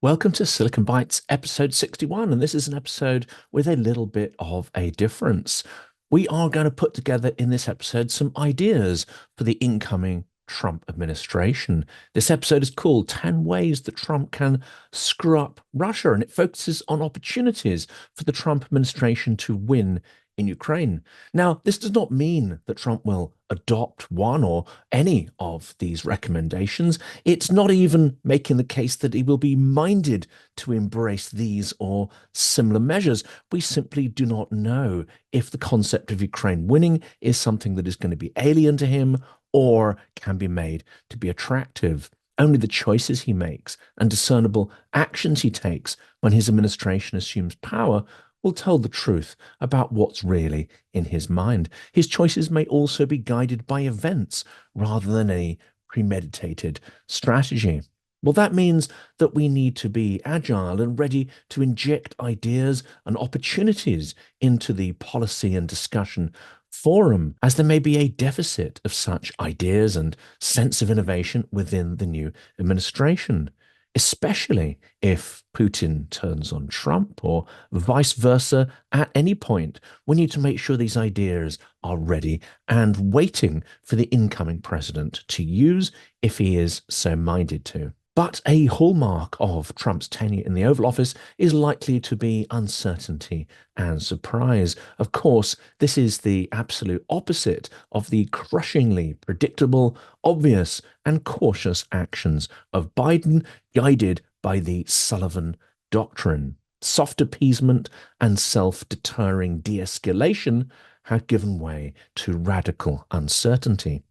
Welcome to Silicon Bytes, episode 61, and this is an episode with a little bit of a difference. We are going to put together in this episode some ideas for the incoming Trump administration. This episode is called 10 Ways that Trump Can Screw Up Russia, and it focuses on opportunities for the Trump administration to win in Ukraine. Now, this does not mean that Trump will adopt one or any of these recommendations. It's not even making the case that he will be minded to embrace these or similar measures. We simply do not know if the concept of Ukraine winning is something that is going to be alien to him or can be made to be attractive. Only the choices he makes and discernible actions he takes when his administration assumes power will tell the truth about what's really in his mind. His choices may also be guided by events rather than any premeditated strategy. Well, that means that we need to be agile and ready to inject ideas and opportunities into the policy and discussion forum, as there may be a deficit of such ideas and sense of innovation within the new administration, especially if Putin turns on Trump or vice versa at any point. We need to make sure these ideas are ready and waiting for the incoming president to use if he is so minded to. But a hallmark of Trump's tenure in the Oval Office is likely to be uncertainty and surprise. Of course, this is the absolute opposite of the crushingly predictable, obvious, and cautious actions of Biden, guided by the Sullivan Doctrine. Soft appeasement and self-deterring de-escalation have given way to radical uncertainty.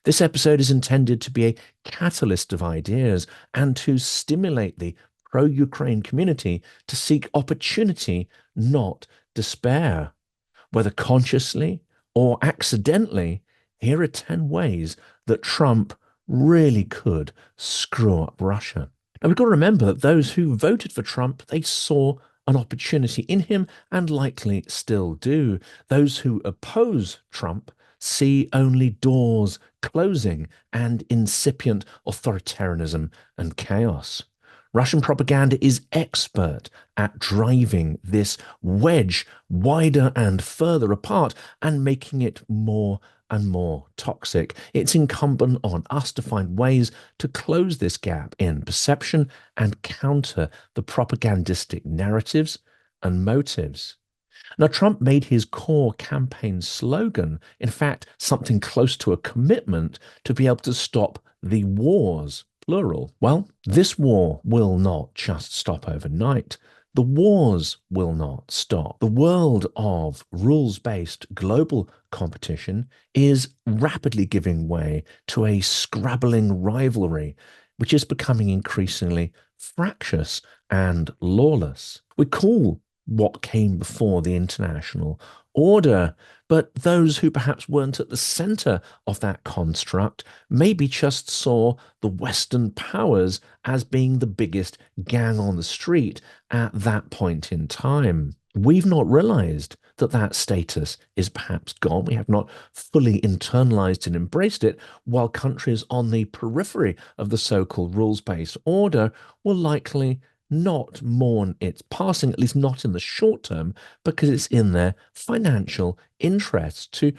This episode is intended to be a catalyst of ideas and to stimulate the pro-Ukraine community to seek opportunity, not despair. Whether consciously or accidentally, here are 10 ways that Trump really could screw up Russia. Now, we've got to remember that those who voted for Trump, they saw an opportunity in him and likely still do. Those who oppose Trump see only doors closing and incipient authoritarianism and chaos. Russian propaganda is expert at driving this wedge wider and further apart and making it more and more toxic. It's incumbent on us to find ways to close this gap in perception and counter the propagandistic narratives and motives. Now, Trump made his core campaign slogan, in fact, something close to a commitment to be able to stop the wars, plural. Well, this war will not just stop overnight. The wars will not stop. The world of rules-based global competition is rapidly giving way to a scrabbling rivalry, which is becoming increasingly fractious and lawless. We call what came before the international order, but those who perhaps weren't at the center of that construct maybe just saw the Western powers as being the biggest gang on the street at that point in time. We've not realized that that status is perhaps gone. We have not fully internalized and embraced it, while countries on the periphery of the so-called rules-based order will likely not mourn its passing, at least not in the short term, because it's in their financial interest to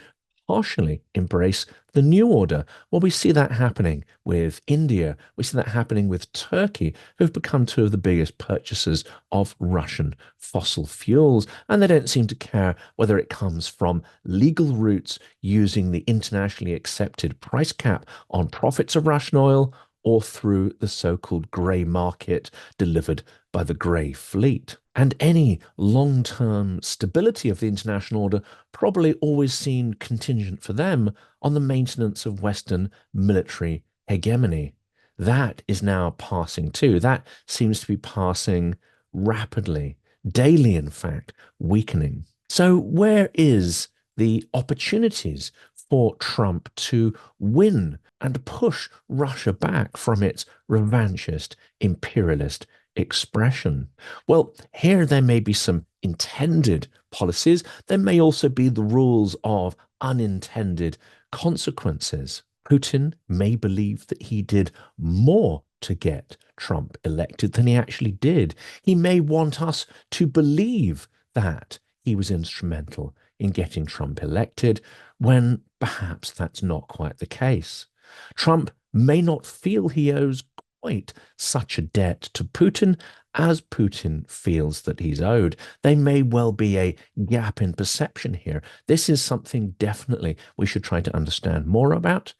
partially embrace the new order. Well, we see that happening with India. We see that happening with Turkey, who've become two of the biggest purchasers of Russian fossil fuels. And they don't seem to care whether it comes from legal routes using the internationally accepted price cap on profits of Russian oil or through the so-called grey market delivered by the grey fleet. And any long-term stability of the international order probably always seemed contingent for them on the maintenance of Western military hegemony. That is now passing too. That seems to be passing rapidly, daily, in fact, weakening. So where is the opportunities for Trump to win and push Russia back from its revanchist, imperialist expression? Well, here there may be some intended policies. There may also be the rules of unintended consequences. Putin may believe that he did more to get Trump elected than he actually did. He may want us to believe that he was instrumental in getting Trump elected when perhaps that's not quite the case. Trump may not feel he owes quite such a debt to Putin as Putin feels that he's owed. There may well be a gap in perception here. This is something definitely we should try to understand more about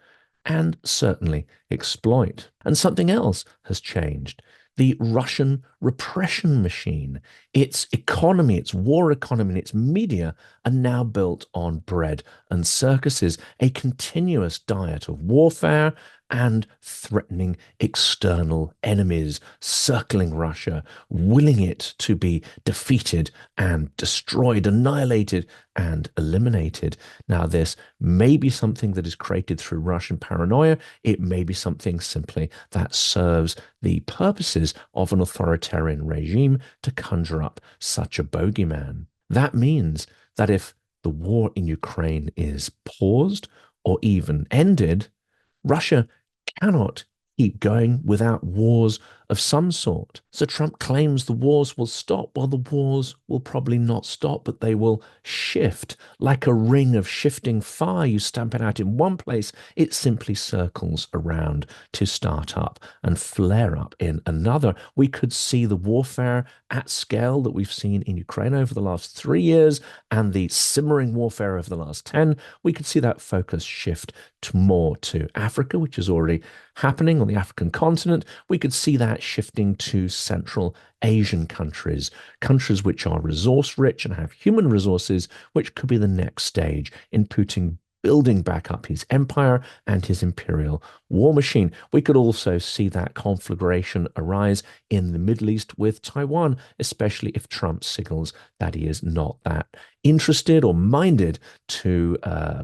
and certainly exploit. And something else has changed. The Russian repression machine, its economy, its war economy, and its media are now built on bread and circuses, a continuous diet of warfare and threatening external enemies, circling Russia, willing it to be defeated and destroyed, annihilated and eliminated. Now, this may be something that is created through Russian paranoia. It may be something simply that serves the purposes of an authoritarian regime to conjure up such a bogeyman. That means that if the war in Ukraine is paused or even ended, Russia cannot keep going without wars of some sort. So Trump claims the wars will stop. Well, the wars will probably not stop, but they will shift like a ring of shifting fire. You stamp it out in one place, it simply circles around to start up and flare up in another. We could see the warfare at scale that we've seen in Ukraine over the last 3 years and the simmering warfare over the last 10. We could see that focus shift to more to Africa, which is already happening on the African continent. We could see that shifting to Central Asian countries, countries which are resource rich and have human resources, which could be the next stage in Putin building back up his empire and his imperial war machine. We could also see that conflagration arise in the Middle East with Taiwan, especially if Trump signals that he is not that interested or minded to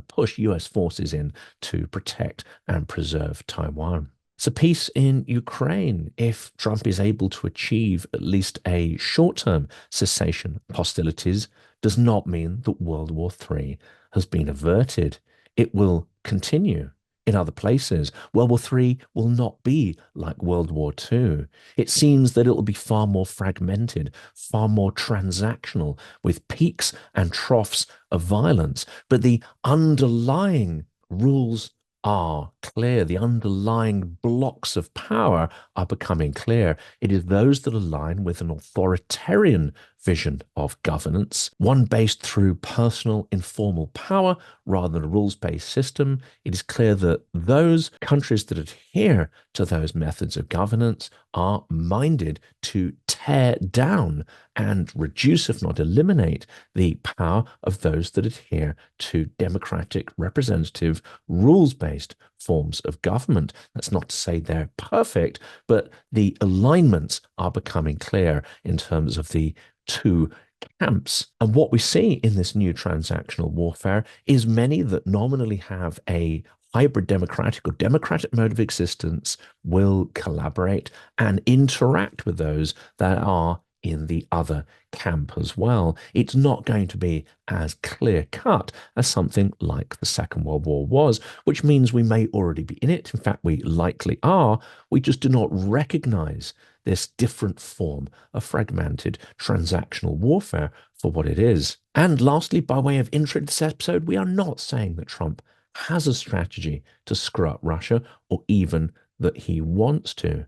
push US forces in to protect and preserve Taiwan. So peace in Ukraine, if Trump is able to achieve at least a short-term cessation of hostilities, does not mean that World War III has been averted. It will continue in other places. World War III will not be like World War II. It seems that it will be far more fragmented, far more transactional, with peaks and troughs of violence. But the underlying rules are clear. The underlying blocks of power are becoming clear. It is those that align with an authoritarian vision of governance, one based through personal informal power rather than a rules-based system. It is clear that those countries that adhere to those methods of governance are minded to tear down and reduce, if not eliminate, the power of those that adhere to democratic, representative, rules-based forms of government. That's not to say they're perfect, but the alignments are becoming clear in terms of the two camps. And what we see in this new transactional warfare is many that nominally have a hybrid democratic or democratic mode of existence will collaborate and interact with those that are in the other camp as well. It's not going to be as clear cut as something like the Second World War was, which means we may already be in it. In fact, we likely are. We just do not recognize this different form of fragmented transactional warfare for what it is. And lastly, by way of intro to this episode, we are not saying that Trump has a strategy to screw up Russia or even that he wants to.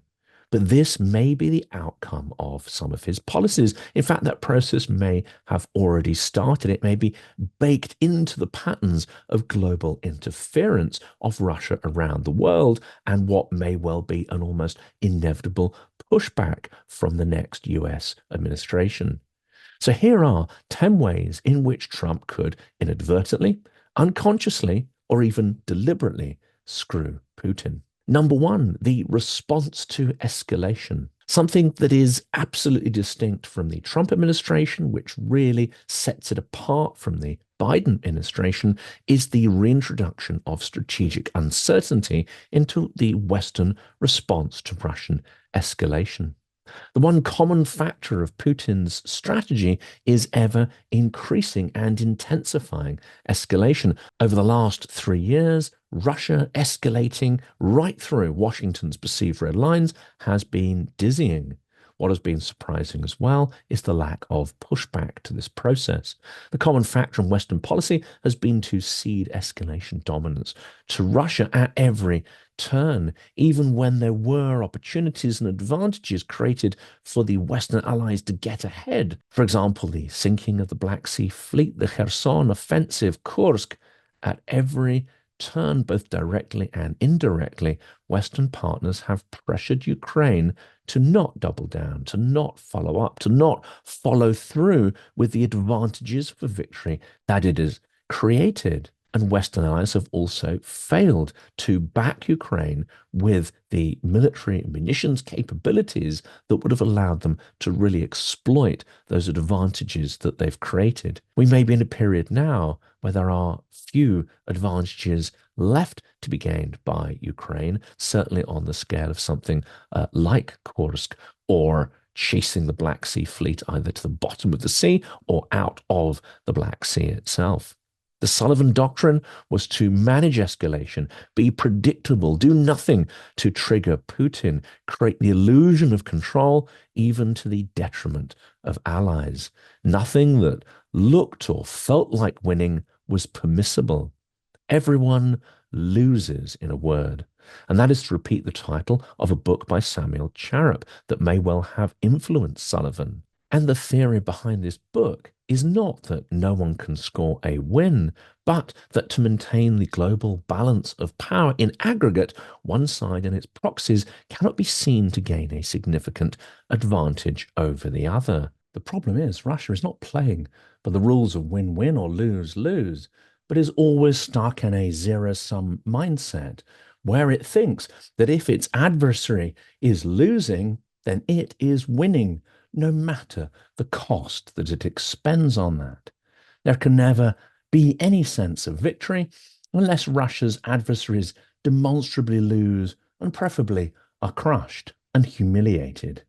But this may be the outcome of some of his policies. In fact, that process may have already started. It may be baked into the patterns of global interference of Russia around the world and what may well be an almost inevitable pushback from the next US administration. So here are 10 ways in which Trump could inadvertently, unconsciously, or even deliberately screw Putin. Number one, the response to escalation. Something that is absolutely distinct from the Trump administration, which really sets it apart from the Biden administration, is the reintroduction of strategic uncertainty into the Western response to Russian escalation. The one common factor of Putin's strategy is ever increasing and intensifying escalation. Over the last 3 years, Russia escalating right through Washington's perceived red lines has been dizzying. What has been surprising as well is the lack of pushback to this process. The common factor in Western policy has been to cede escalation dominance to Russia at every turn, even when there were opportunities and advantages created for the Western allies to get ahead. For example, the sinking of the Black Sea Fleet, the Kherson offensive, Kursk, at every turn, both directly and indirectly, Western partners have pressured Ukraine to not double down, to not follow up, to not follow through with the advantages for victory that it has created. And Western allies have also failed to back Ukraine with the military munitions capabilities that would have allowed them to really exploit those advantages that they've created. We may be in a period now where there are few advantages left to be gained by Ukraine, certainly on the scale of something like Kursk or chasing the Black Sea Fleet either to the bottom of the sea or out of the Black Sea itself. The Sullivan Doctrine was to manage escalation, be predictable, do nothing to trigger Putin, create the illusion of control, even to the detriment of allies. Nothing that looked or felt like winning was permissible. Everyone loses, in a word. And that is to repeat the title of a book by Samuel Charap that may well have influenced Sullivan. And the theory behind this book is not that no one can score a win, but that to maintain the global balance of power in aggregate, one side and its proxies cannot be seen to gain a significant advantage over the other. The problem is Russia is not playing by the rules of win-win or lose-lose, but is always stuck in a zero-sum mindset where it thinks that if its adversary is losing, then it is winning, no matter the cost that it expends on that. There can never be any sense of victory unless Russia's adversaries demonstrably lose and preferably are crushed and humiliated.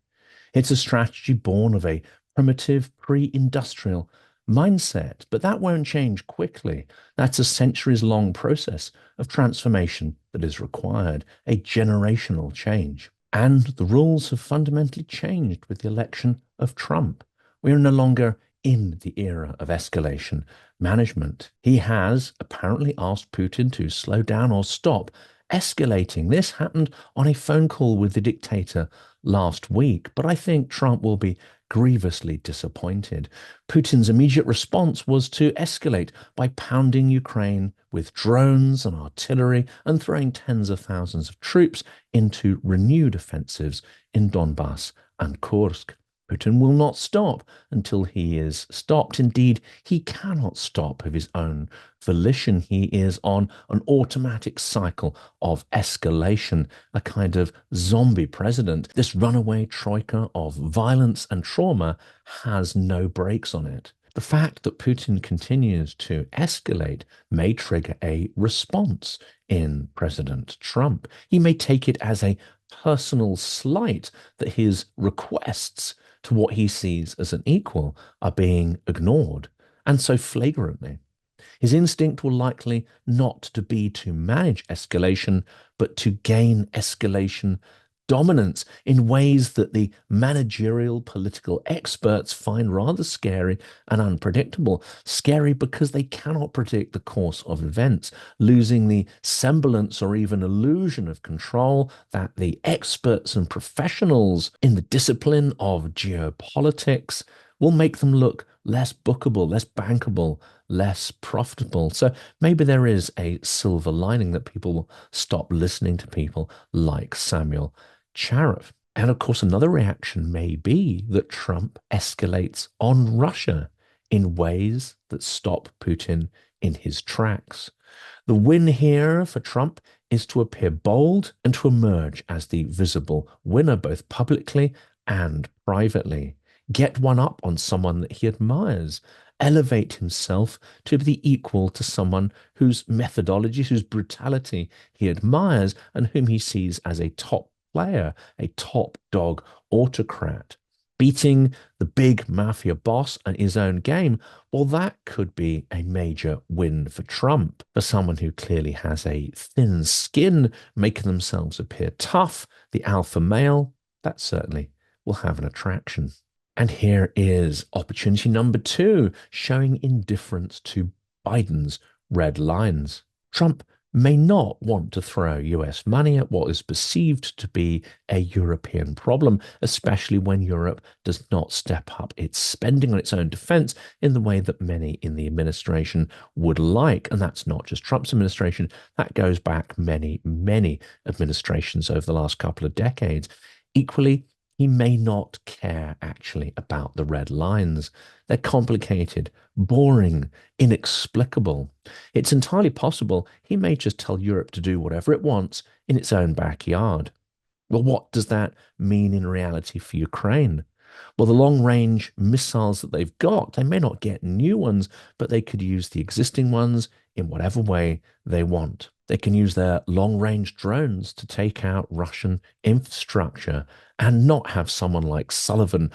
It's a strategy born of a primitive pre-industrial mindset, but that won't change quickly. That's a centuries-long process of transformation that is required, a generational change. And the rules have fundamentally changed with the election of Trump. We are no longer in the era of escalation management. He has apparently asked Putin to slow down or stop escalating. This happened on a phone call with the dictator last week, but I think Trump will be grievously disappointed. Putin's immediate response was to escalate by pounding Ukraine with drones and artillery and throwing tens of thousands of troops into renewed offensives in Donbass and Kursk. Putin will not stop until he is stopped. Indeed, he cannot stop of his own volition. He is on an automatic cycle of escalation, a kind of zombie president. This runaway troika of violence and trauma has no brakes on it. The fact that Putin continues to escalate may trigger a response in President Trump. He may take it as a personal slight that his requests to what he sees as an equal are being ignored, and so flagrantly. His instinct will likely not to be to manage escalation, but to gain escalation dominance in ways that the managerial political experts find rather scary and unpredictable. Scary because they cannot predict the course of events, losing the semblance or even illusion of control that the experts and professionals in the discipline of geopolitics will make them look less bookable, less bankable, less profitable. So maybe there is a silver lining that people will stop listening to people like Samuel Charap. And of course, another reaction may be that Trump escalates on Russia in ways that stop Putin in his tracks. The win here for Trump is to appear bold and to emerge as the visible winner, both publicly and privately. Get one up on someone that he admires, elevate himself to be equal to someone whose methodology, whose brutality he admires, and whom he sees as a top player, a top dog autocrat. Beating the big mafia boss at his own game, well, that could be a major win for Trump, for someone who clearly has a thin skin, making themselves appear tough, the alpha male. That certainly will have an attraction. And here is opportunity number two, showing indifference to Biden's red lines. Trump may not want to throw US money at what is perceived to be a European problem, especially when Europe does not step up its spending on its own defense in the way that many in the administration would like. And that's not just Trump's administration, that goes back many, many administrations over the last couple of decades. Equally, he may not care actually about the red lines. They're complicated, boring, inexplicable. It's entirely possible he may just tell Europe to do whatever it wants in its own backyard. Well, what does that mean in reality for Ukraine? Well, the long range missiles that they've got, they may not get new ones, but they could use the existing ones in whatever way they want. They can use their long range drones to take out Russian infrastructure and not have someone like Sullivan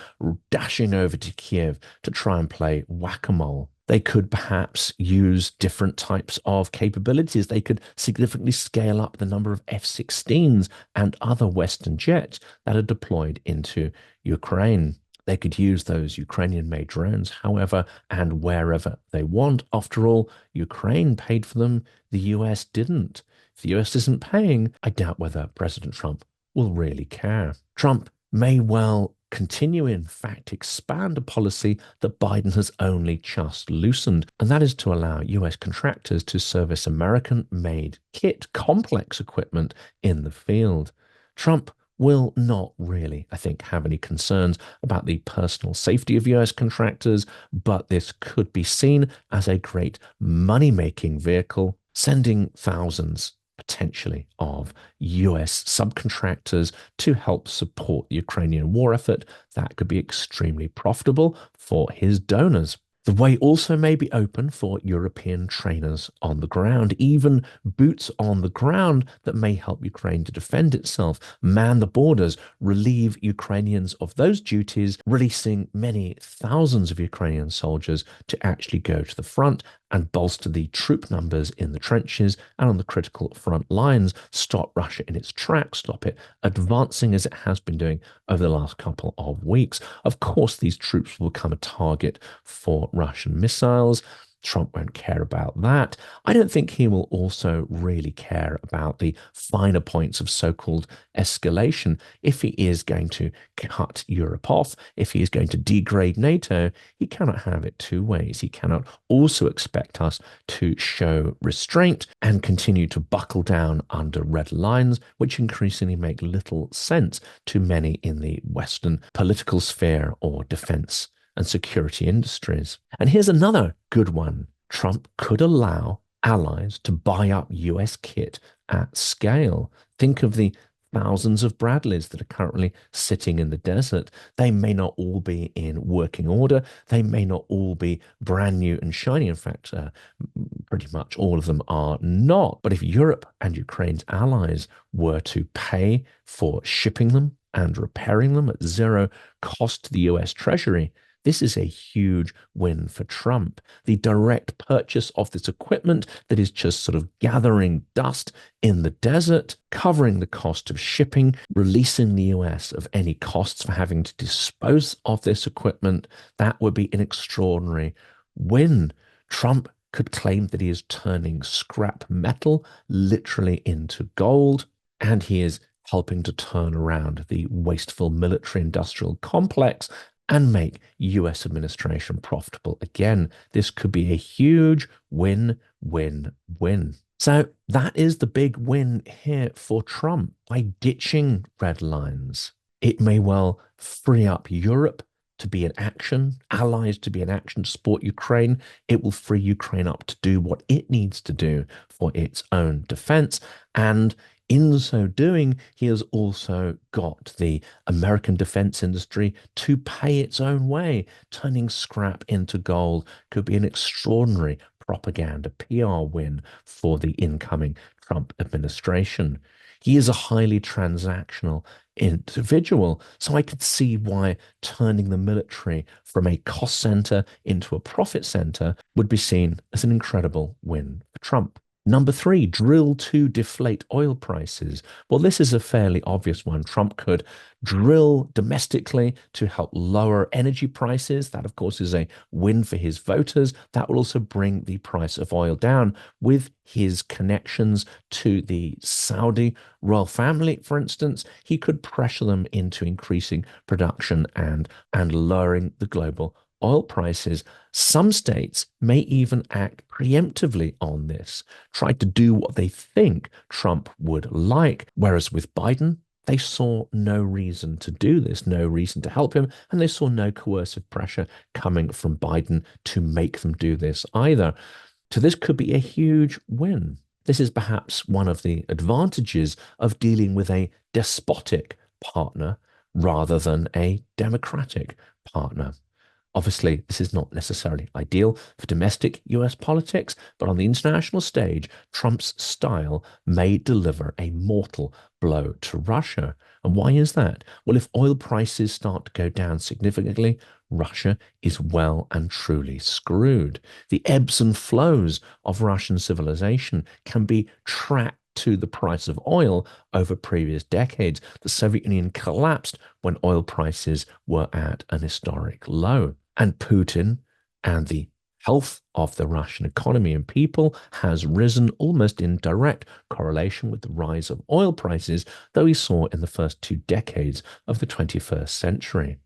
dashing over to Kiev to try and play whack a mole. They could perhaps use different types of capabilities. They could significantly scale up the number of F-16s and other Western jets that are deployed into Ukraine. They could use those Ukrainian-made drones however and wherever they want. After all, Ukraine paid for them, the US didn't. If the US isn't paying, I doubt whether President Trump will really care. Trump may well continue, in fact, expand a policy that Biden has only just loosened, and that is to allow US contractors to service American-made kit, complex equipment in the field. Trump will not really, I think, have any concerns about the personal safety of US contractors, but this could be seen as a great money-making vehicle, sending thousands potentially of US subcontractors to help support the Ukrainian war effort. That could be extremely profitable for his donors. The way also may be open for European trainers on the ground, even boots on the ground that may help Ukraine to defend itself, man the borders, relieve Ukrainians of those duties, releasing many thousands of Ukrainian soldiers to actually go to the front and bolster the troop numbers in the trenches and on the critical front lines, stop Russia in its tracks, stop it advancing as it has been doing over the last couple of weeks. Of course, these troops will become a target for Russian missiles. Trump won't care about that. I don't think he will also really care about the finer points of so-called escalation. If he is going to cut Europe off, if he is going to degrade NATO, he cannot have it two ways. He cannot also expect us to show restraint and continue to buckle down under red lines, which increasingly make little sense to many in the Western political sphere or defense and security industries. And here's another good one. Trump could allow allies to buy up US kit at scale. Think of the thousands of Bradleys that are currently sitting in the desert. They may not all be in working order. They may not all be brand new and shiny. In fact, pretty much all of them are not. But if Europe and Ukraine's allies were to pay for shipping them and repairing them at zero cost to the US Treasury, this is a huge win for Trump. The direct purchase of this equipment that is just sort of gathering dust in the desert, covering the cost of shipping, releasing the US of any costs for having to dispose of this equipment, that would be an extraordinary win. Trump could claim that he is turning scrap metal literally into gold, and he is helping to turn around the wasteful military industrial complex and make US administration profitable again. This could be a huge win, win, win. So that is the big win here for Trump. By ditching red lines, it may well free up Europe to be in action, allies to be in action to support Ukraine. It will free Ukraine up to do what it needs to do for its own defense. And in so doing, he has also got the American defense industry to pay its own way. Turning scrap into gold could be an extraordinary propaganda PR win for the incoming Trump administration. He is a highly transactional individual. So I could see why turning the military from a cost center into a profit center would be seen as an incredible win for Trump. Number three, drill to deflate oil prices. Well, this is a fairly obvious one. Trump could drill domestically to help lower energy prices. That, of course, is a win for his voters. That will also bring the price of oil down with his connections to the Saudi royal family, for instance. He could pressure them into increasing production and lowering the global oil prices. Some states may even act preemptively on this, try to do what they think Trump would like, whereas with Biden, they saw no reason to do this, no reason to help him, and they saw no coercive pressure coming from Biden to make them do this either. So this could be a huge win. This is perhaps one of the advantages of dealing with a despotic partner rather than a democratic partner. Obviously, this is not necessarily ideal for domestic US politics, but on the international stage, Trump's style may deliver a mortal blow to Russia. And why is that? Well, if oil prices start to go down significantly, Russia is well and truly screwed. The ebbs and flows of Russian civilization can be tracked to the price of oil over previous decades. The Soviet Union collapsed when oil prices were at an historic low. And Putin and the health of the Russian economy and people has risen almost in direct correlation with the rise of oil prices, though we saw in the first 2 decades of the 21st century.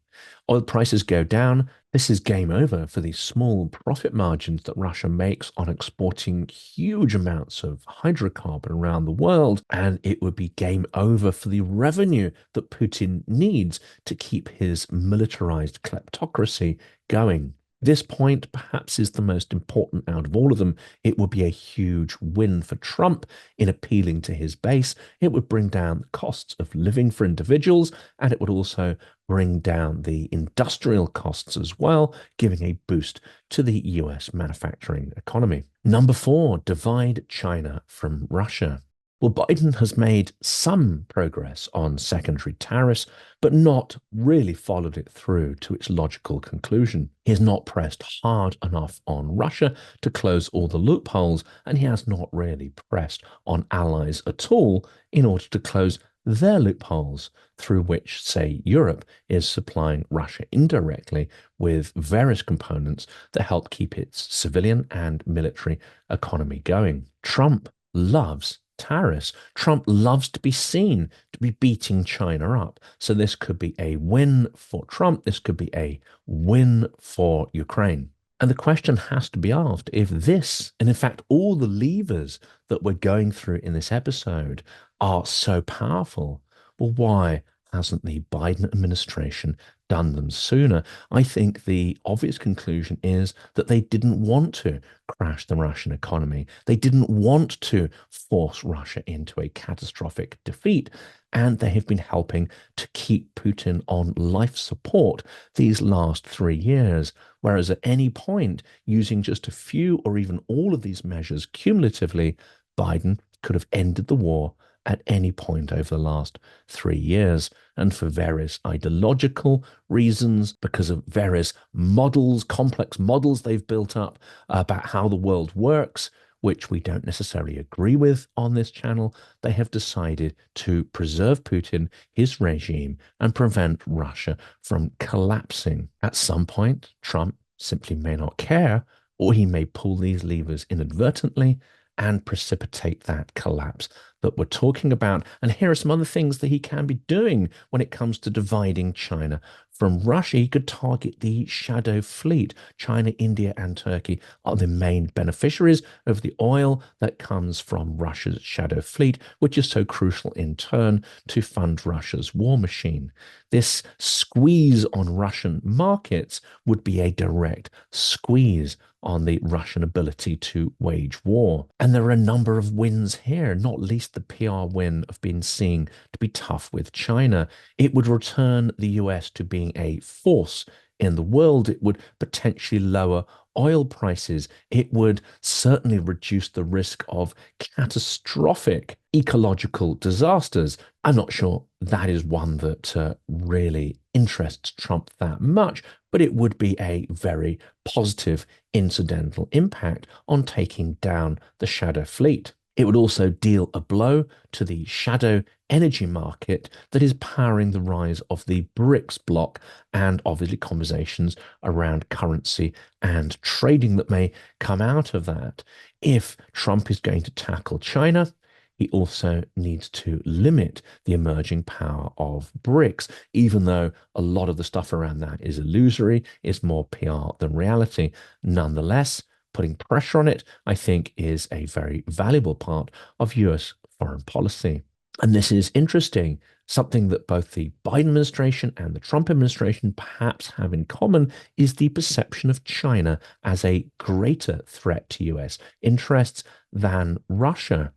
Oil prices go down. This is game over for the small profit margins that Russia makes on exporting huge amounts of hydrocarbon around the world. And it would be game over for the revenue that Putin needs to keep his militarized kleptocracy going. This point perhaps is the most important out of all of them. It would be a huge win for Trump in appealing to his base. It would bring down the costs of living for individuals, and it would also bring down the industrial costs as well, giving a boost to the US manufacturing economy. Number four, divide China from Russia. Well, Biden has made some progress on secondary tariffs, but not really followed it through to its logical conclusion. He has not pressed hard enough on Russia to close all the loopholes, and he has not really pressed on allies at all in order to close their loopholes through which, say, Europe is supplying Russia indirectly with various components that help keep its civilian and military economy going. Trump loves tariffs. Trump loves to be seen to be beating China up. So this could be a win for Trump. This could be a win for Ukraine. And the question has to be asked if this, and in fact, all the levers that we're going through in this episode are so powerful, well, why hasn't the Biden administration done them sooner? I think the obvious conclusion is that they didn't want to crash the Russian economy. They didn't want to force Russia into a catastrophic defeat. And they have been helping to keep Putin on life support these last 3 years. Whereas at any point, using just a few or even all of these measures cumulatively, Biden could have ended the war at any point over the last 3 years. And for various ideological reasons, because of various models, complex models they've built up about how the world works, which we don't necessarily agree with on this channel, they have decided to preserve Putin, his regime, and prevent Russia from collapsing. At some point, Trump simply may not care, or he may pull these levers inadvertently and precipitate that collapse that we're talking about. And here are some other things that he can be doing when it comes to dividing China from Russia. He could target the shadow fleet. China, India, and Turkey are the main beneficiaries of the oil that comes from Russia's shadow fleet, which is so crucial in turn to fund Russia's war machine. This squeeze on Russian markets would be a direct squeeze on the Russian ability to wage war. And there are a number of wins here, not least the PR win of being seen to be tough with China. It would return the US to being a force in the world. It would potentially lower oil prices. It would certainly reduce the risk of catastrophic ecological disasters. I'm not sure that is one that really interests Trump that much, but it would be a very positive incidental impact on taking down the shadow fleet. It would also deal a blow to the shadow energy market that is powering the rise of the BRICS bloc and obviously conversations around currency and trading that may come out of that. If Trump is going to tackle China, he also needs to limit the emerging power of BRICS, even though a lot of the stuff around that is illusory, is more PR than reality. Nonetheless, putting pressure on it, I think, is a very valuable part of US foreign policy. And this is interesting. Something that both the Biden administration and the Trump administration perhaps have in common is the perception of China as a greater threat to US interests than Russia.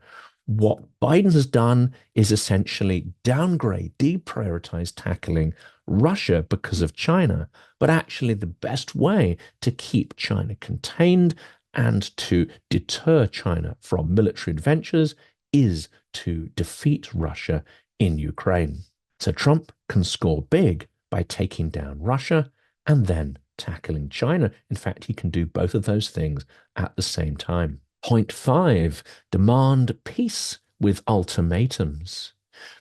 What Biden has done is essentially downgrade, deprioritize tackling Russia because of China. But actually, the best way to keep China contained and to deter China from military adventures is to defeat Russia in Ukraine. So Trump can score big by taking down Russia and then tackling China. In fact, he can do both of those things at the same time. Point five, demand peace with ultimatums.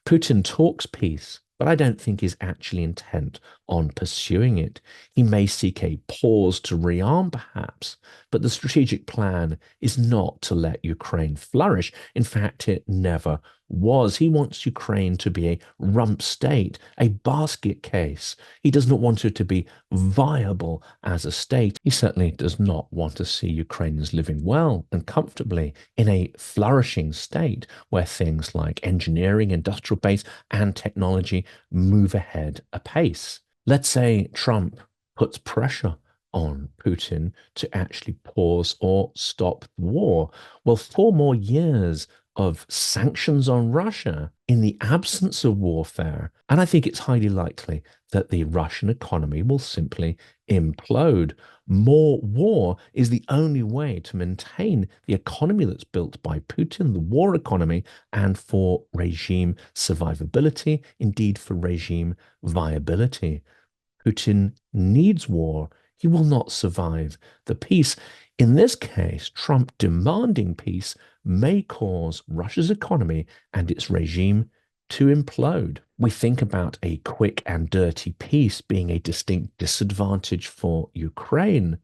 Putin talks peace, but I don't think is actually intent on pursuing it. He may seek a pause to rearm, perhaps, but the strategic plan is not to let Ukraine flourish. In fact, it never was. He wants Ukraine to be a rump state, a basket case. He does not want it to be viable as a state. He certainly does not want to see Ukrainians living well and comfortably in a flourishing state where things like engineering, industrial base, and technology move ahead apace. Let's say Trump puts pressure on Putin to actually pause or stop the war. Well, 4 more years of sanctions on Russia in the absence of warfare. And I think it's highly likely that the Russian economy will simply implode. More war is the only way to maintain the economy that's built by Putin, the war economy, and for regime survivability, indeed for regime viability. Putin needs war. He will not survive the peace. In this case, Trump demanding peace may cause Russia's economy and its regime to implode. We think about a quick and dirty peace being a distinct disadvantage for Ukraine.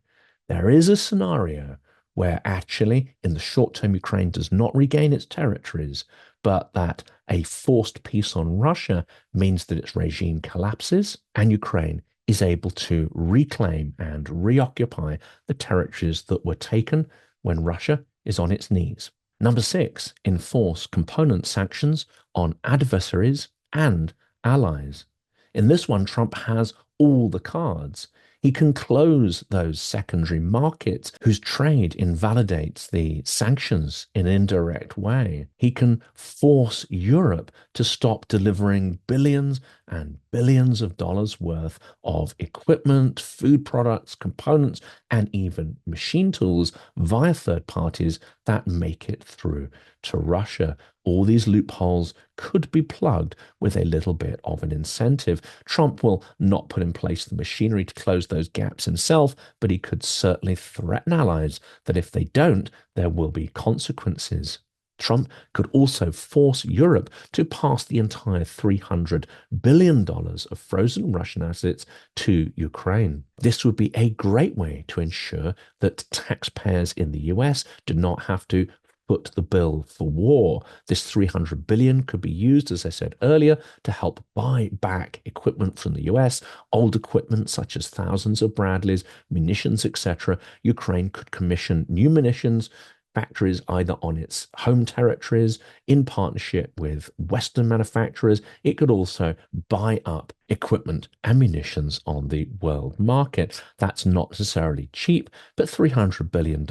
There is a scenario where actually, in the short term, Ukraine does not regain its territories, but that a forced peace on Russia means that its regime collapses and Ukraine is able to reclaim and reoccupy the territories that were taken when Russia is on its knees. Number six, enforce component sanctions on adversaries and allies. In this one, Trump has all the cards. He can close those secondary markets whose trade invalidates the sanctions in an indirect way. He can force Europe to stop delivering billions and billions of dollars worth of equipment, food products, components, and even machine tools via third parties that make it through to Russia. All these loopholes could be plugged with a little bit of an incentive. Trump will not put in place the machinery to close those gaps himself, but he could certainly threaten allies that if they don't, there will be consequences. Trump could also force Europe to pass the entire $300 billion of frozen Russian assets to Ukraine. This would be a great way to ensure that taxpayers in the US do not have to foot the bill for war. This 300 billion could be used, as I said earlier, to help buy back equipment from the US, old equipment such as thousands of Bradleys, munitions, etc. Ukraine could commission new munitions factories either on its home territories in partnership with Western manufacturers. It could also buy up equipment and munitions on the world market. That's not necessarily cheap, but $300 billion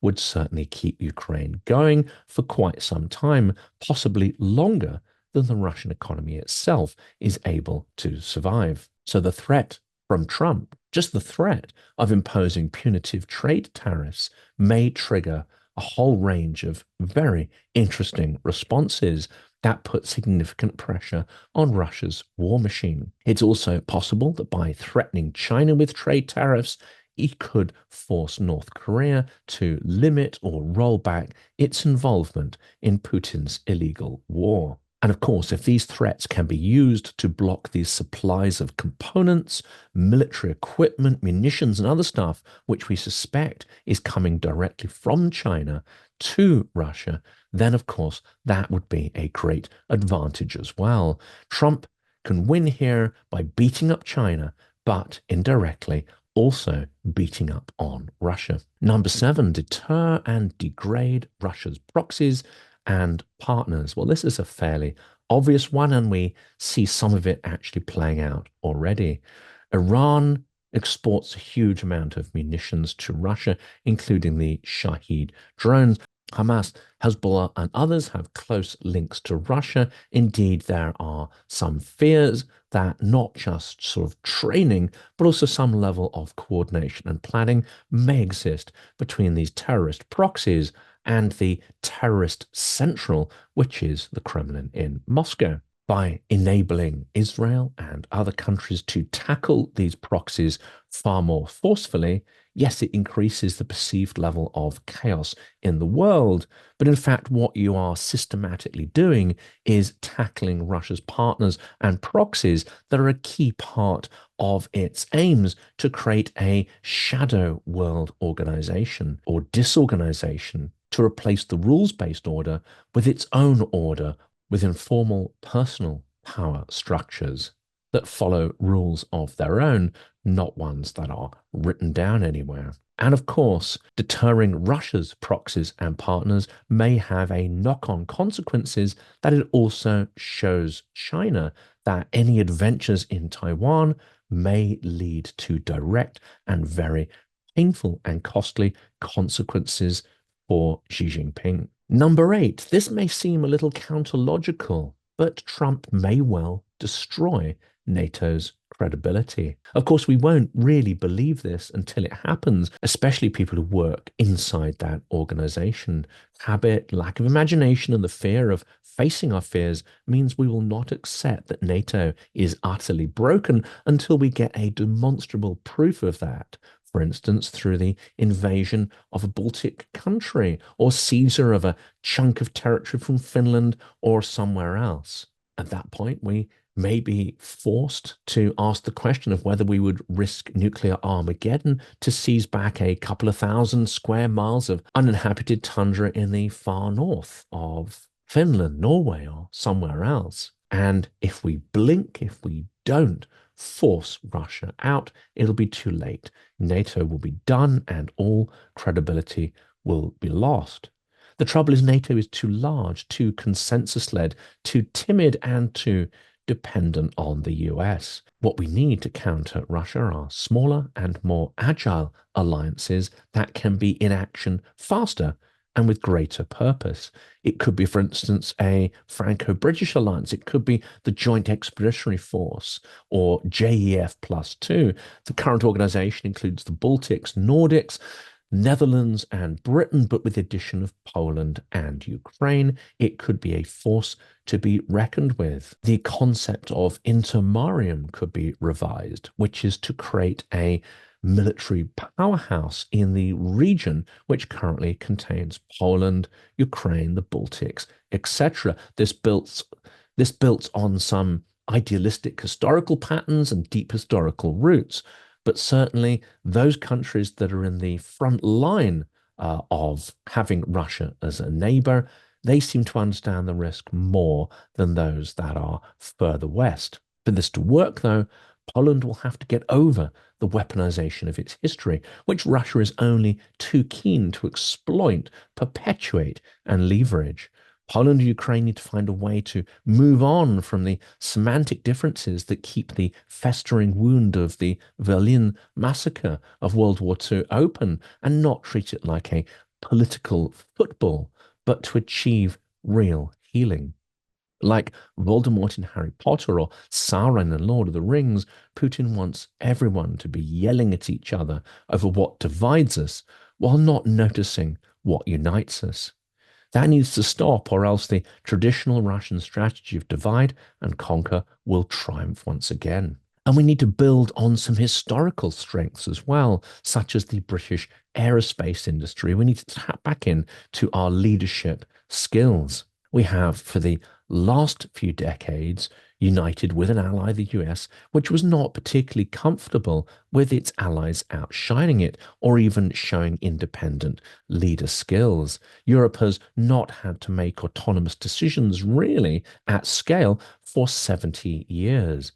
would certainly keep Ukraine going for quite some time, possibly longer than the Russian economy itself is able to survive. So the threat from Trump, just the threat of imposing punitive trade tariffs may trigger a whole range of very interesting responses that put significant pressure on Russia's war machine. It's also possible that by threatening China with trade tariffs, it could force North Korea to limit or roll back its involvement in Putin's illegal war. And of course, if these threats can be used to block these supplies of components, military equipment, munitions, and other stuff, which we suspect is coming directly from China to Russia, then of course that would be a great advantage as well. Trump can win here by beating up China, but indirectly also beating up on Russia. Number seven, deter and degrade Russia's proxies and partners. Well, this is a fairly obvious one, and we see some of it actually playing out already. Iran exports a huge amount of munitions to Russia, including the Shahed drones. Hamas, Hezbollah, and others have close links to Russia. Indeed, there are some fears that not just sort of training, but also some level of coordination and planning may exist between these terrorist proxies and the terrorist central, which is the Kremlin in Moscow. By enabling Israel and other countries to tackle these proxies far more forcefully, yes, it increases the perceived level of chaos in the world. But in fact, what you are systematically doing is tackling Russia's partners and proxies that are a key part of its aims to create a shadow world organization or disorganization to replace the rules-based order with its own order with informal personal power structures that follow rules of their own, not ones that are written down anywhere. And of course, deterring Russia's proxies and partners may have a knock-on consequences that it also shows China that any adventures in Taiwan may lead to direct and very painful and costly consequences for Xi Jinping. Number eight, this may seem a little counterlogical, but Trump may well destroy NATO's credibility. Of course, we won't really believe this until it happens, especially people who work inside that organization. Habit, lack of imagination, and the fear of facing our fears means we will not accept that NATO is utterly broken until we get a demonstrable proof of that. For instance, through the invasion of a Baltic country or seizure of a chunk of territory from Finland or somewhere else. At that point, we may be forced to ask the question of whether we would risk nuclear Armageddon to seize back a couple of thousand square miles of uninhabited tundra in the far north of Finland, Norway, or somewhere else. And if we blink, if we don't force Russia out, it'll be too late. NATO will be done and all credibility will be lost. The trouble is NATO is too large, too consensus-led, too timid, and too dependent on the US. What we need to counter Russia are smaller and more agile alliances that can be in action faster and with greater purpose. It could be, for instance, a Franco-British alliance. It could be the Joint Expeditionary Force or JEF plus two. The current organization includes the Baltics, Nordics, Netherlands, and Britain, but with the addition of Poland and Ukraine, it could be a force to be reckoned with. The concept of intermarium could be revised, which is to create a military powerhouse in the region, which currently contains Poland, Ukraine, the Baltics, etc. This built on some idealistic historical patterns and deep historical roots, but certainly those countries that are in the front line of having Russia as a neighbor, they seem to understand the risk more than those that are further west. For this to work, though, Poland will have to get over the weaponization of its history, which Russia is only too keen to exploit, perpetuate, and leverage. Poland and Ukraine need to find a way to move on from the semantic differences that keep the festering wound of the Berlin massacre of World War II open and not treat it like a political football, but to achieve real healing. Like Voldemort in Harry Potter or Sauron in Lord of the Rings, Putin wants everyone to be yelling at each other over what divides us while not noticing what unites us. That needs to stop, or else the traditional Russian strategy of divide and conquer will triumph once again. And we need to build on some historical strengths as well, such as the British aerospace industry. We need to tap back in to our leadership skills. We have, for the last few decades, united with an ally, the US, which was not particularly comfortable with its allies outshining it or even showing independent leader skills. Europe has not had to make autonomous decisions really at scale for 70 years.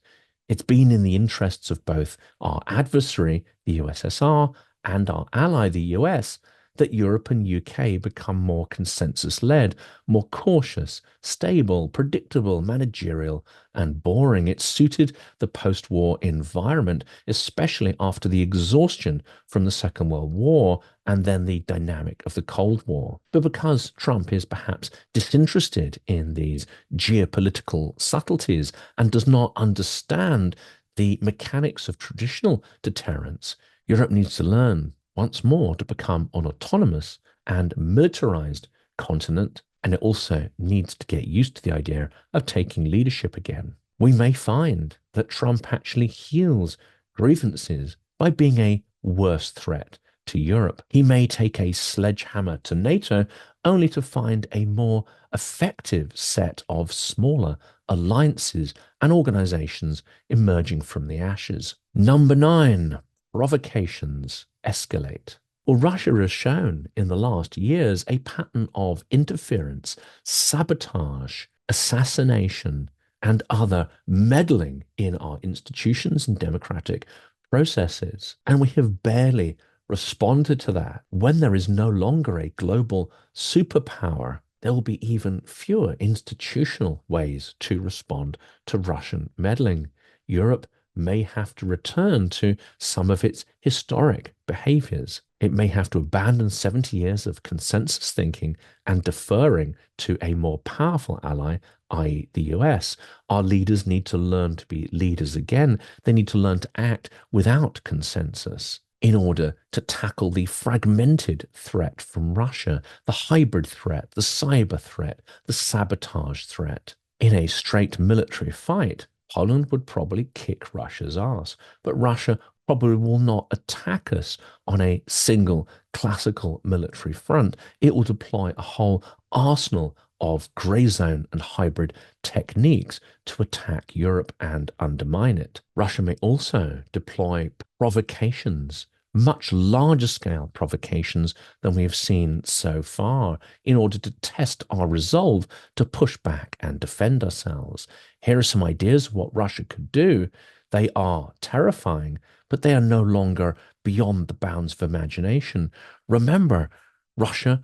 It's been in the interests of both our adversary, the USSR, and our ally, the US, that Europe and UK become more consensus-led, more cautious, stable, predictable, managerial, and boring. It suited the post-war environment, especially after the exhaustion from the Second World War and then the dynamic of the Cold War. But because Trump is perhaps disinterested in these geopolitical subtleties and does not understand the mechanics of traditional deterrence, Europe needs to learn once more to become an autonomous and militarized continent, and it also needs to get used to the idea of taking leadership again. We may find that Trump actually heals grievances by being a worse threat to Europe. He may take a sledgehammer to NATO only to find a more effective set of smaller alliances and organizations emerging from the ashes. Number 9, provocations escalate. Well, Russia has shown in the last years a pattern of interference, sabotage, assassination, and other meddling in our institutions and democratic processes. And we have barely responded to that. When there is no longer a global superpower, there will be even fewer institutional ways to respond to Russian meddling. Europe may have to return to some of its historic behaviors. It may have to abandon 70 years of consensus thinking and deferring to a more powerful ally, i.e., the US. Our leaders need to learn to be leaders again. They need to learn to act without consensus in order to tackle the fragmented threat from Russia, the hybrid threat, the cyber threat, the sabotage threat. In a straight military fight, Poland would probably kick Russia's ass, but Russia probably will not attack us on a single classical military front. It will deploy a whole arsenal of grey zone and hybrid techniques to attack Europe and undermine it. Russia may also deploy provocations, much larger scale provocations than we have seen so far, in order to test our resolve to push back and defend ourselves. Here are some ideas of what Russia could do. They are terrifying, but they are no longer beyond the bounds of imagination. Remember, Russia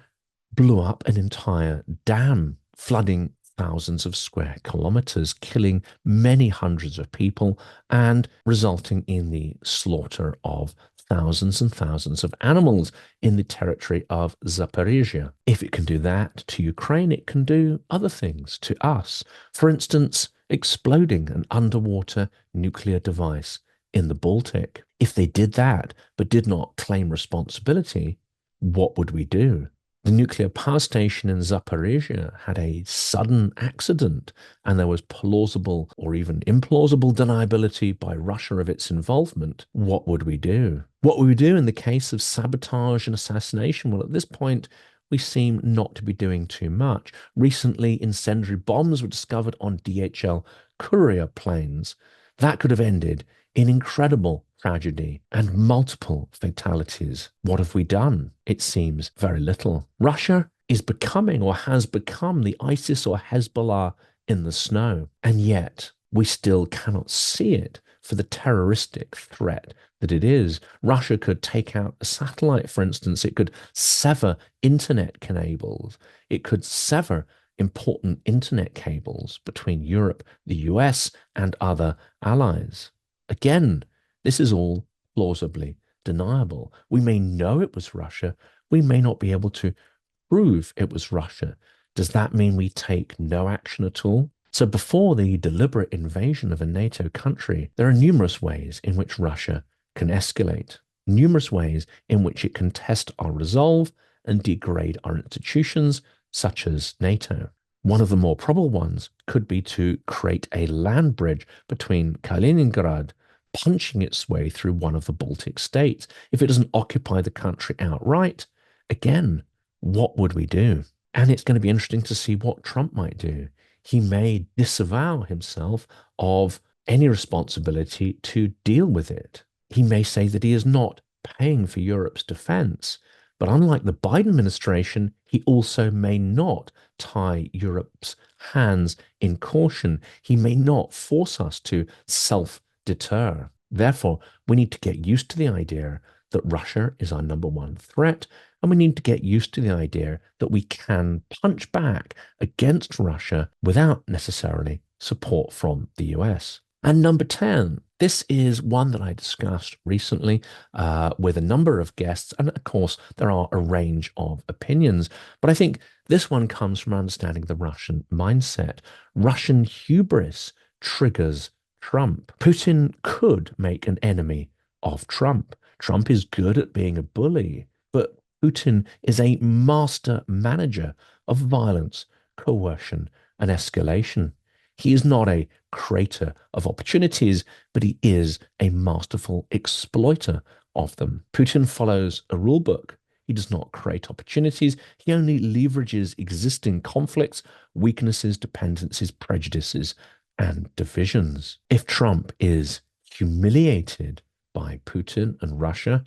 blew up an entire dam, flooding thousands of square kilometers, killing many hundreds of people and resulting in the slaughter of thousands and thousands of animals in the territory of Zaporizhia. If it can do that to Ukraine, it can do other things to us. For instance, exploding an underwater nuclear device in the Baltic. If they did that, but did not claim responsibility, what would we do? The nuclear power station in Zaporizhia had a sudden accident, and there was plausible or even implausible deniability by Russia of its involvement. What would we do? What would we do in the case of sabotage and assassination? Well, at this point, we seem not to be doing too much. Recently, incendiary bombs were discovered on DHL courier planes. That could have ended in incredible tragedy and multiple fatalities. What have we done? It seems very little. Russia is becoming or has become the ISIS or Hezbollah in the snow, and yet we still cannot see it for the terroristic threat that it is. Russia could take out a satellite, for instance. It could sever internet cables. It could sever important internet cables between Europe, the US, and other allies. Again, this is all plausibly deniable. We may know it was Russia. We may not be able to prove it was Russia. Does that mean we take no action at all? So before the deliberate invasion of a NATO country, there are numerous ways in which Russia can escalate, numerous ways in which it can test our resolve and degrade our institutions, such as NATO. One of the more probable ones could be to create a land bridge between Kaliningrad, punching its way through one of the Baltic states. If it doesn't occupy the country outright, again, what would we do? And it's going to be interesting to see what Trump might do. He may disavow himself of any responsibility to deal with it. He may say that he is not paying for Europe's defense. But unlike the Biden administration, he also may not tie Europe's hands in caution. He may not force us to self-deter. Therefore, we need to get used to the idea that Russia is our number one threat, and we need to get used to the idea that we can punch back against Russia without necessarily support from the US. And number 10, this is one that I discussed recently with a number of guests. And of course, there are a range of opinions. But I think this one comes from understanding the Russian mindset. Russian hubris triggers Trump. Putin could make an enemy of Trump. Trump is good at being a bully, but Putin is a master manager of violence, coercion, and escalation. He is not a creator of opportunities, but he is a masterful exploiter of them. Putin follows a rule book. He does not create opportunities. He only leverages existing conflicts, weaknesses, dependencies, prejudices, and divisions. If Trump is humiliated by Putin and Russia,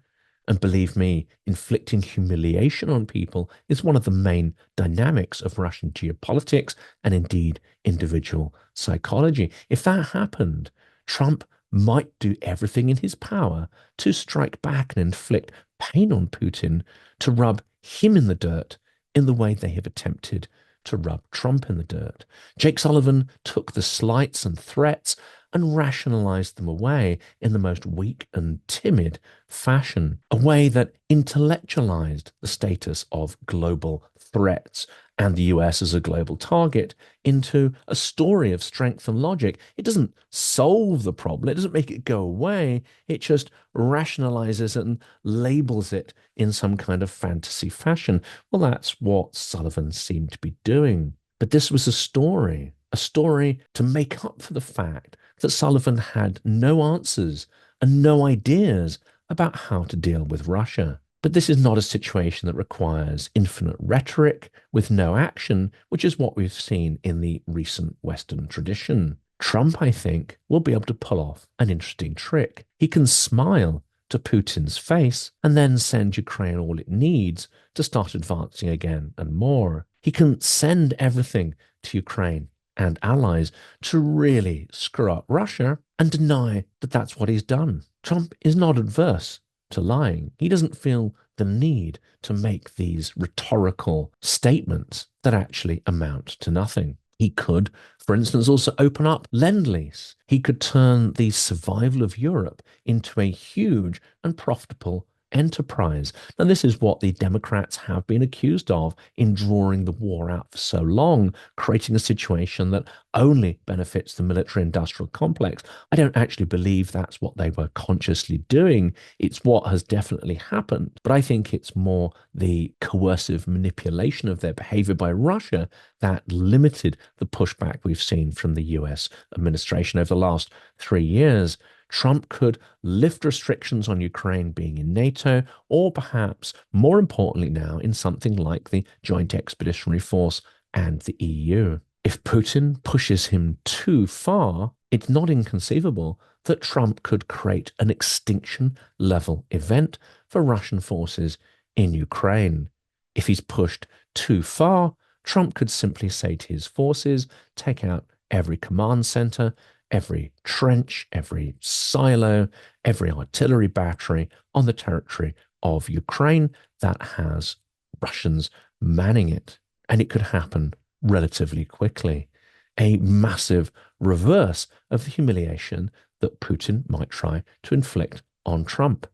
and believe me, inflicting humiliation on people is one of the main dynamics of Russian geopolitics and indeed individual psychology. If that happened, Trump might do everything in his power to strike back and inflict pain on Putin, to rub him in the dirt in the way they have attempted to rub Trump in the dirt. Jake Sullivan took the slights and threats and rationalized them away in the most weak and timid fashion, a way that intellectualized the status of global threats and the US as a global target into a story of strength and logic. It doesn't solve the problem, it doesn't make it go away, it just rationalizes it and labels it in some kind of fantasy fashion. Well, that's what Sullivan seemed to be doing. But this was a story to make up for the fact that Sullivan had no answers and no ideas about how to deal with Russia. But this is not a situation that requires infinite rhetoric with no action, which is what we've seen in the recent Western tradition. Trump, I think, will be able to pull off an interesting trick. He can smile to Putin's face and then send Ukraine all it needs to start advancing again and more. He can send everything to Ukraine and allies to really screw up Russia and deny that that's what he's done. Trump is not adverse to lying. He doesn't feel the need to make these rhetorical statements that actually amount to nothing. He could, for instance, also open up Lend-Lease. He could turn the survival of Europe into a huge and profitable enterprise. And this is what the Democrats have been accused of in drawing the war out for so long, creating a situation that only benefits the military industrial complex. I don't actually believe that's what they were consciously doing. It's what has definitely happened. But I think it's more the coercive manipulation of their behavior by Russia that limited the pushback we've seen from the US administration over the last 3 years. Trump could lift restrictions on Ukraine being in NATO, or perhaps more importantly now in something like the Joint Expeditionary Force and the EU. If Putin pushes him too far, it's not inconceivable that Trump could create an extinction level event for Russian forces in Ukraine. If he's pushed too far, Trump could simply say to his forces, take out every command center, every trench, every silo, every artillery battery on the territory of Ukraine that has Russians manning it. And it could happen relatively quickly. A massive reverse of the humiliation that Putin might try to inflict on Trump.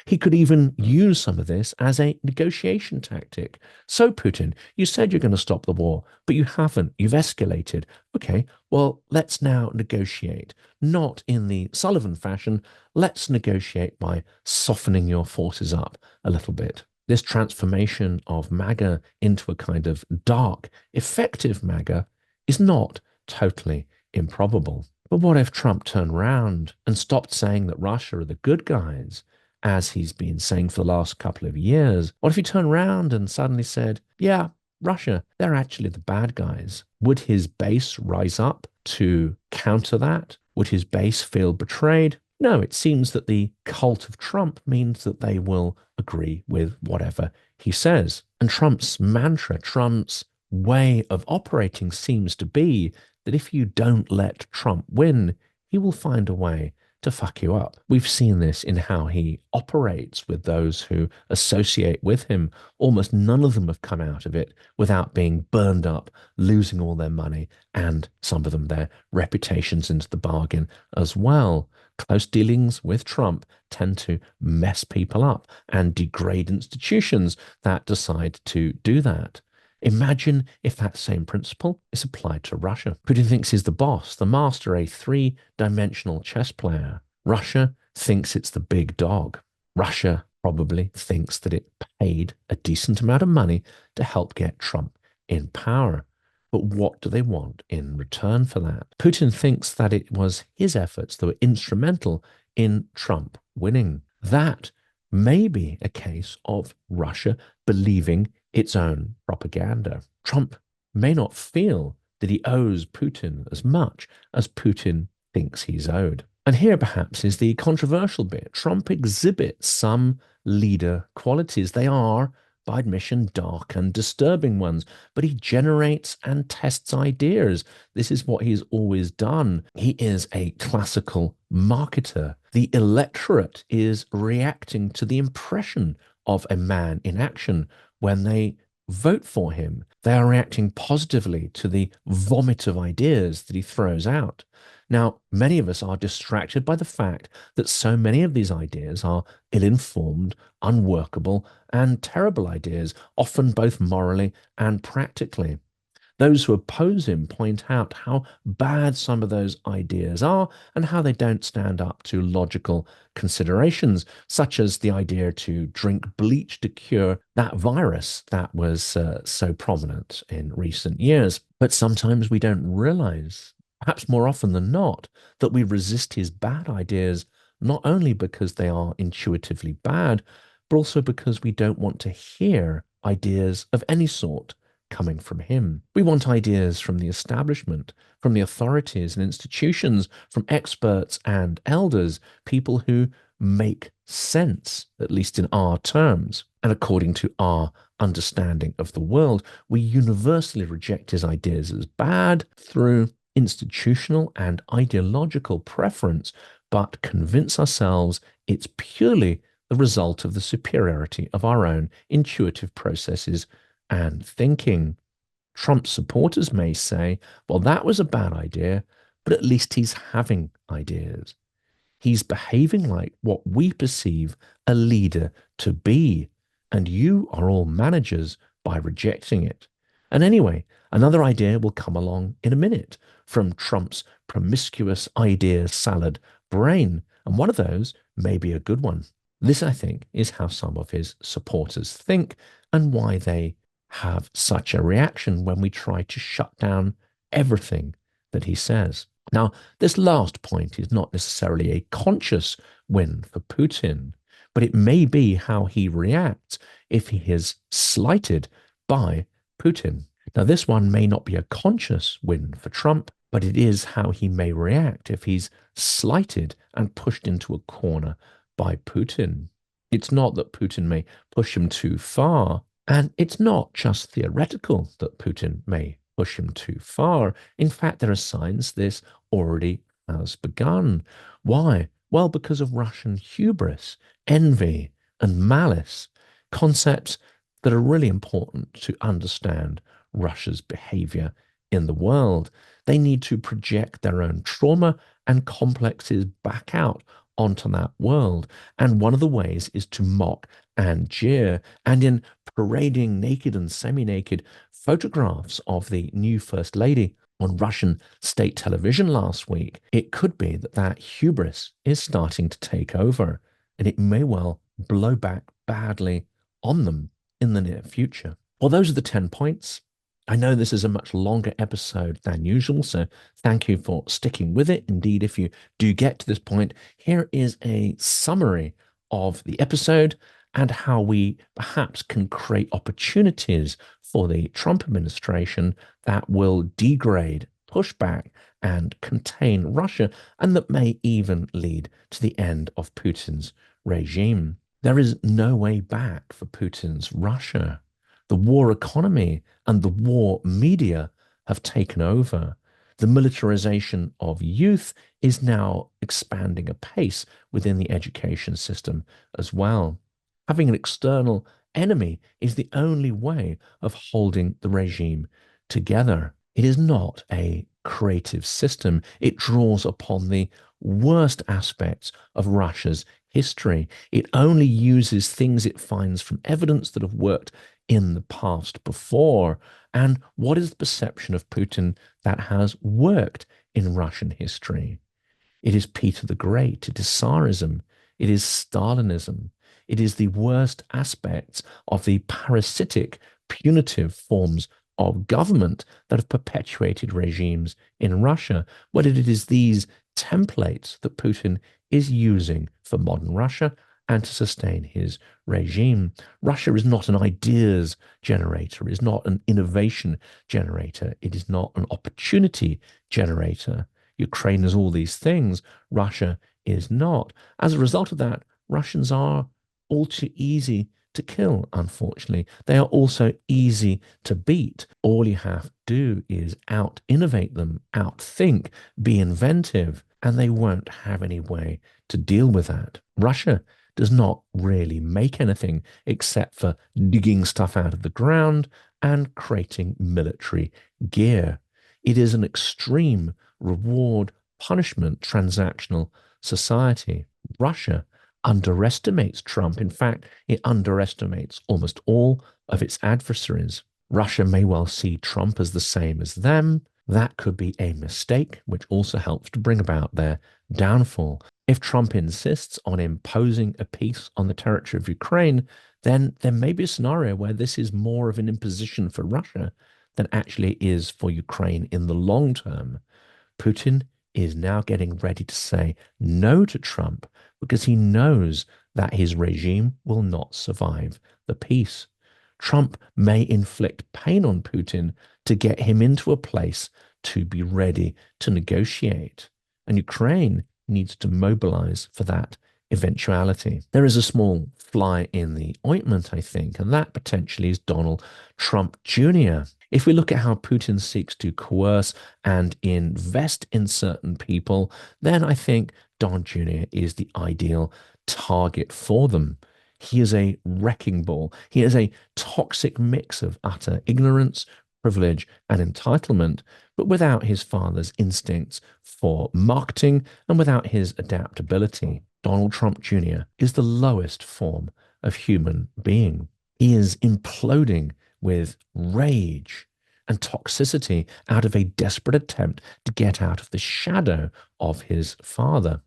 He could even use some of this as a negotiation tactic. So, Putin, you said you're going to stop the war, but you haven't. You've escalated. Okay, well, let's now negotiate. Not in the Sullivan fashion. Let's negotiate by softening your forces up a little bit. This transformation of MAGA into a kind of dark, effective MAGA is not totally improbable. But what if Trump turned round and stopped saying that Russia are the good guys, as he's been saying for the last couple of years? What if he turned round and suddenly said, yeah, Russia, they're actually the bad guys? Would his base rise up to counter that? Would his base feel betrayed? No, it seems that the cult of Trump means that they will agree with whatever he says. And Trump's mantra, Trump's way of operating seems to be that if you don't let Trump win, he will find a way to fuck you up. We've seen this in how he operates with those who associate with him. Almost none of them have come out of it without being burned up, losing all their money, and some of them their reputations into the bargain as well. Close dealings with Trump tend to mess people up and degrade institutions that decide to do that. Imagine if that same principle is applied to Russia. Putin thinks he's the boss, the master, a three-dimensional chess player. Russia thinks it's the big dog. Russia probably thinks that it paid a decent amount of money to help get Trump in power. But what do they want in return for that? Putin thinks that it was his efforts that were instrumental in Trump winning. That may be a case of Russia believing its own propaganda. Trump may not feel that he owes Putin as much as Putin thinks he's owed. And here perhaps is the controversial bit. Trump exhibits some leader qualities. They are, by admission, dark and disturbing ones, but he generates and tests ideas. This is what he's always done. He is a classical marketer. The electorate is reacting to the impression of a man in action when they vote for him. They are reacting positively to the vomit of ideas that he throws out. Now, many of us are distracted by the fact that so many of these ideas are ill-informed, unworkable, and terrible ideas, often both morally and practically. Those who oppose him point out how bad some of those ideas are and how they don't stand up to logical considerations, such as the idea to drink bleach to cure that virus that was so prominent in recent years. But sometimes we don't realize, perhaps more often than not, that we resist his bad ideas not only because they are intuitively bad, but also because we don't want to hear ideas of any sort coming from him. We want ideas from the establishment, from the authorities and institutions, from experts and elders, people who make sense, at least in our terms. And according to our understanding of the world, we universally reject his ideas as bad through institutional and ideological preference, but convince ourselves it's purely the result of the superiority of our own intuitive processes and thinking. Trump supporters may say, well, that was a bad idea, but at least he's having ideas. He's behaving like what we perceive a leader to be, and you are all managers by rejecting it. And anyway, another idea will come along in a minute from Trump's promiscuous idea salad brain, and one of those may be a good one. This, I think, is how some of his supporters think and why they have such a reaction when we try to shut down everything that he says. Now, this last point is not necessarily a conscious win for Putin, but it may be how he reacts if he is slighted by Putin. Now, this one may not be a conscious win for Trump, but it is how he may react if he's slighted and pushed into a corner by Putin. It's not that Putin may push him too far, and it's not just theoretical that Putin may push him too far. In fact, there are signs this already has begun. Why? Well, because of Russian hubris, envy, and malice, concepts that are really important to understand Russia's behavior in the world. They need to project their own trauma and complexes back out onto that world. And one of the ways is to mock and jeer. And in parading naked and semi-naked photographs of the new First Lady on Russian state television last week, it could be that that hubris is starting to take over, and it may well blow back badly on them in the near future. Well, those are the 10 points. I know this is a much longer episode than usual, so thank you for sticking with it. Indeed, if you do get to this point, here is a summary of the episode and how we perhaps can create opportunities for the Trump administration that will degrade, push back, and contain Russia, and that may even lead to the end of Putin's regime. There is no way back for Putin's Russia. The war economy and the war media have taken over. The militarization of youth is now expanding apace within the education system as well. Having an external enemy is the only way of holding the regime together. It is not a creative system. It draws upon the worst aspects of Russia's history. It only uses things it finds from evidence that have worked in the past before. And what is the perception of Putin that has worked in Russian history? It is Peter the Great, it is Tsarism, it is Stalinism, it is the worst aspects of the parasitic, punitive forms of government that have perpetuated regimes in Russia. But it is these templates that Putin is using for modern Russia and to sustain his regime. Russia is not an ideas generator, is not an innovation generator, it is not an opportunity generator. Ukraine is all these things, Russia is not. As a result of that, Russians are all too easy to kill, unfortunately. They are also easy to beat. All you have to do is out innovate them, outthink, be inventive, and they won't have any way to deal with that. Russia does not really make anything except for digging stuff out of the ground and creating military gear. It is an extreme reward punishment transactional society. Russia underestimates Trump. In fact, it underestimates almost all of its adversaries. Russia may well see Trump as the same as them. That could be a mistake, which also helps to bring about their downfall. If Trump insists on imposing a peace on the territory of Ukraine, then there may be a scenario where this is more of an imposition for Russia than actually is for Ukraine in the long term. Putin is now getting ready to say no to Trump because he knows that his regime will not survive the peace. Trump may inflict pain on Putin to get him into a place to be ready to negotiate. And Ukraine needs to mobilize for that eventuality. There is a small fly in the ointment, I think, and that potentially is Donald Trump Jr. If we look at how Putin seeks to coerce and invest in certain people, then I think Don Jr. is the ideal target for them. He is a wrecking ball. He is a toxic mix of utter ignorance, privilege, and entitlement, but without his father's instincts for marketing and without his adaptability. Donald Trump Jr. is the lowest form of human being. He is imploding with rage and toxicity out of a desperate attempt to get out of the shadow of his father.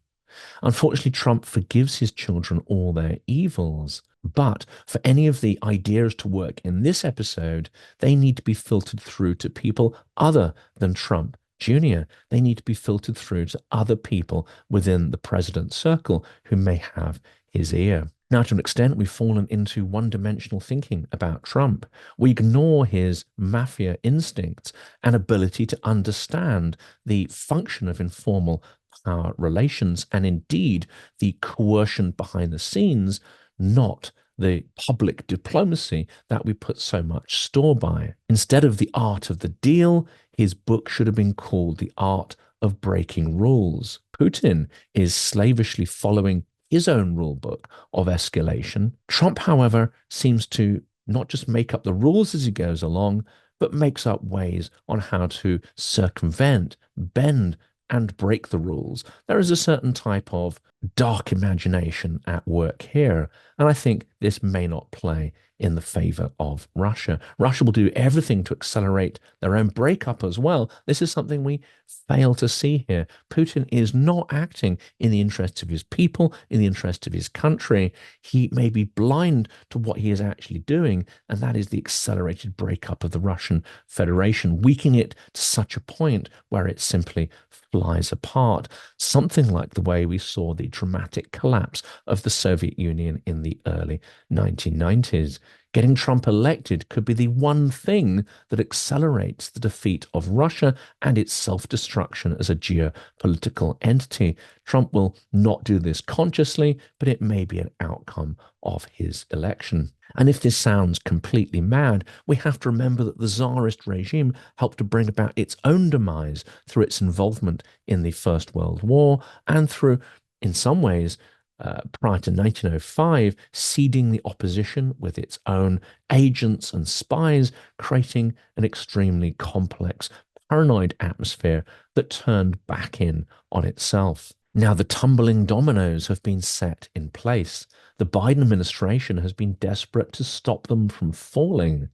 Unfortunately, Trump forgives his children all their evils. But for any of the ideas to work in this episode, they need to be filtered through to people other than Trump Jr. They need to be filtered through to other people within the president's circle who may have his ear. Now, to an extent, we've fallen into one-dimensional thinking about Trump. We ignore his mafia instincts and ability to understand the function of informal power relations and indeed the coercion behind the scenes, not the public diplomacy that we put so much store by. Instead of The Art of the Deal, his book should have been called The Art of Breaking Rules. Putin is slavishly following his own rule book of escalation. Trump, however, seems to not just make up the rules as he goes along, but makes up ways on how to circumvent, bend, and break the rules. There is a certain type of dark imagination at work here, and I think this may not play in the favor of Russia. Russia will do everything to accelerate their own breakup as well. This is something we fail to see here. Putin is not acting in the interests of his people, in the interest of his country. He may be blind to what he is actually doing, and that is the accelerated breakup of the Russian Federation, weakening it to such a point where it simply flies apart. Something like the way we saw the dramatic collapse of the Soviet Union in the early 1990s. Getting Trump elected could be the one thing that accelerates the defeat of Russia and its self-destruction as a geopolitical entity. Trump will not do this consciously, but it may be an outcome of his election. And if this sounds completely mad, we have to remember that the Tsarist regime helped to bring about its own demise through its involvement in the First World War and through, in some ways, prior to 1905, seeding the opposition with its own agents and spies, creating an extremely complex, paranoid atmosphere that turned back in on itself. Now, the tumbling dominoes have been set in place. The Biden administration has been desperate to stop them from falling.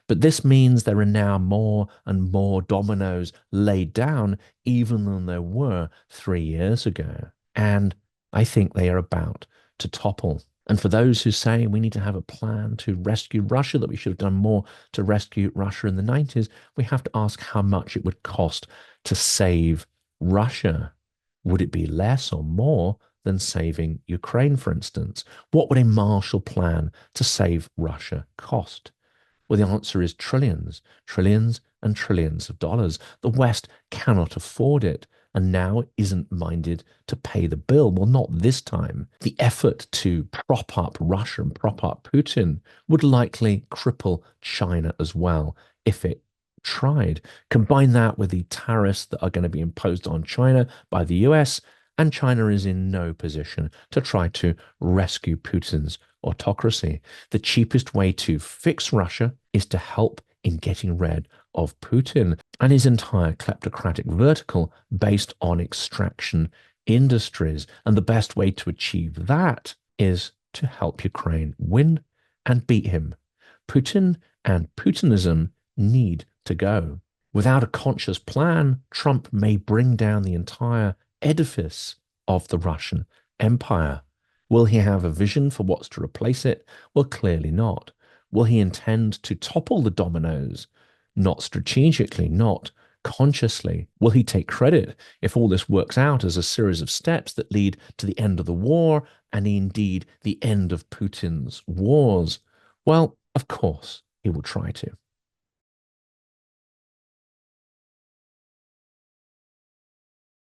But this means there are now more and more dominoes laid down, even than there were 3 years ago. And I think they are about to topple. And for those who say we need to have a plan to rescue Russia, that we should have done more to rescue Russia in the 90s, we have to ask how much it would cost to save Russia. Would it be less or more than saving Ukraine, for instance? What would a Marshall Plan to save Russia cost? Well, the answer is trillions, trillions and trillions of dollars. The West cannot afford it and now isn't minded to pay the bill. Well, not this time. The effort to prop up Russia and prop up Putin would likely cripple China as well if it tried. Combine that with the tariffs that are going to be imposed on China by the US, and China is in no position to try to rescue Putin's autocracy. The cheapest way to fix Russia is to help in getting rid of Putin and his entire kleptocratic vertical based on extraction industries. And the best way to achieve that is to help Ukraine win and beat him. Putin and Putinism need to go. Without a conscious plan, Trump may bring down the entire edifice of the Russian empire. Will he have a vision for what's to replace it? Well, clearly not. Will he intend to topple the dominoes? Not strategically, not consciously. Will he take credit if all this works out as a series of steps that lead to the end of the war and indeed the end of Putin's wars? Well, of course, he will try to.